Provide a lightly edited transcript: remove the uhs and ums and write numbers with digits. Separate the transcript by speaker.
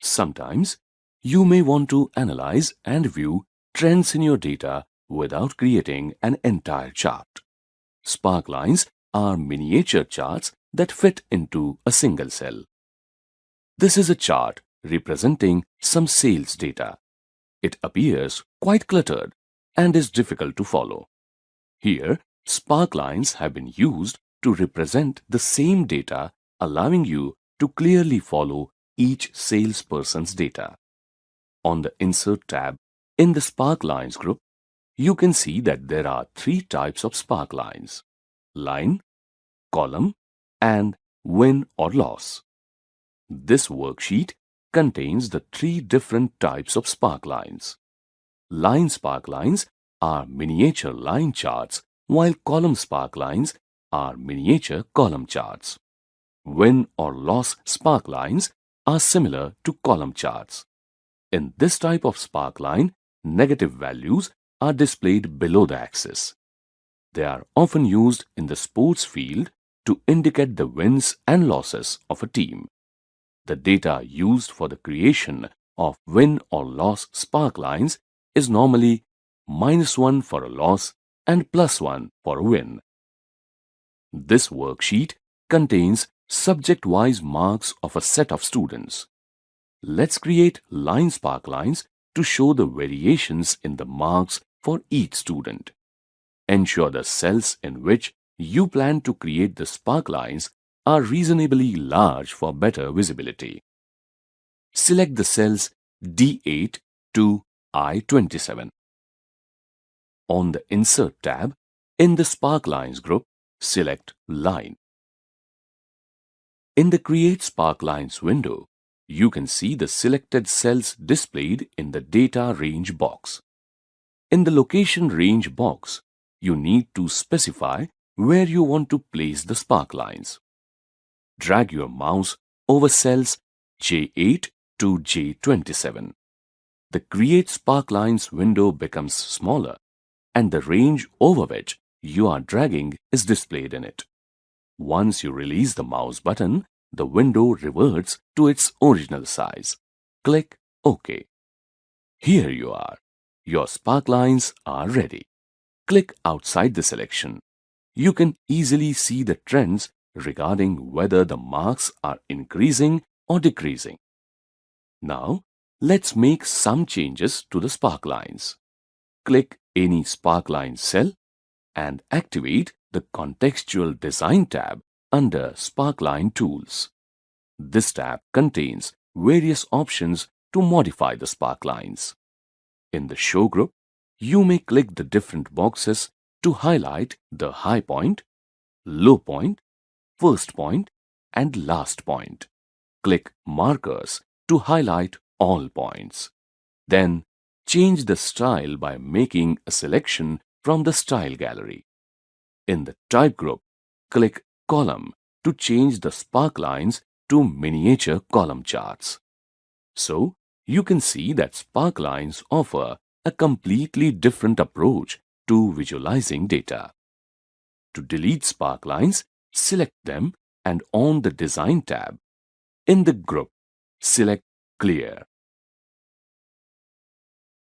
Speaker 1: Sometimes, you may want to analyze and view trends in your data without creating an entire chart. Sparklines are miniature charts that fit into a single cell. This is a chart representing some sales data. It appears quite cluttered and is difficult to follow. Here, sparklines have been used to represent the same data, allowing you to clearly follow each salesperson's data. On the Insert tab in the Sparklines group, you can see that there are three types of sparklines: line, column, and win or loss. This worksheet contains the three different types of sparklines. Line sparklines are miniature line charts, while column sparklines are miniature column charts. Win or loss sparklines are similar to column charts. In this type of sparkline, negative values are displayed below the axis. They are often used in the sports field to indicate the wins and losses of a team. The data used for the creation of win or loss sparklines is normally -1 for a loss and +1 for a win. This worksheet contains subject-wise marks of a set of students. Let's create line sparklines to show the variations in the marks for each student. Ensure the cells in which you plan to create the sparklines are reasonably large for better visibility. Select the cells D8 to I27. On the Insert tab in the Sparklines group, select Line. In the Create Sparklines window, you can see the selected cells displayed in the Data Range box. In the Location Range box, you need to specify where you want to place the sparklines. Drag your mouse over cells J8 to J27. The Create Sparklines window becomes smaller, and the range over which you are dragging is displayed in it. Once you release the mouse button, the window reverts to its original size. Click OK. Here you are. Your sparklines are ready. Click outside the selection. You can easily see the trends regarding whether the marks are increasing or decreasing. Now, let's make some changes to the sparklines. Click any sparkline cell and activate the Contextual Design tab under Sparkline Tools. This tab contains various options to modify the sparklines. In the Show group, you may click the different boxes to highlight the high point, low point, first point, and last point. Click Markers to highlight all points. Then, change the style by making a selection from the Style Gallery. In the Type group, click Column to change the sparklines to miniature column charts. So, you can see that sparklines offer a completely different approach to visualizing data. To delete sparklines, select them and on the Design tab. In the group, select Clear.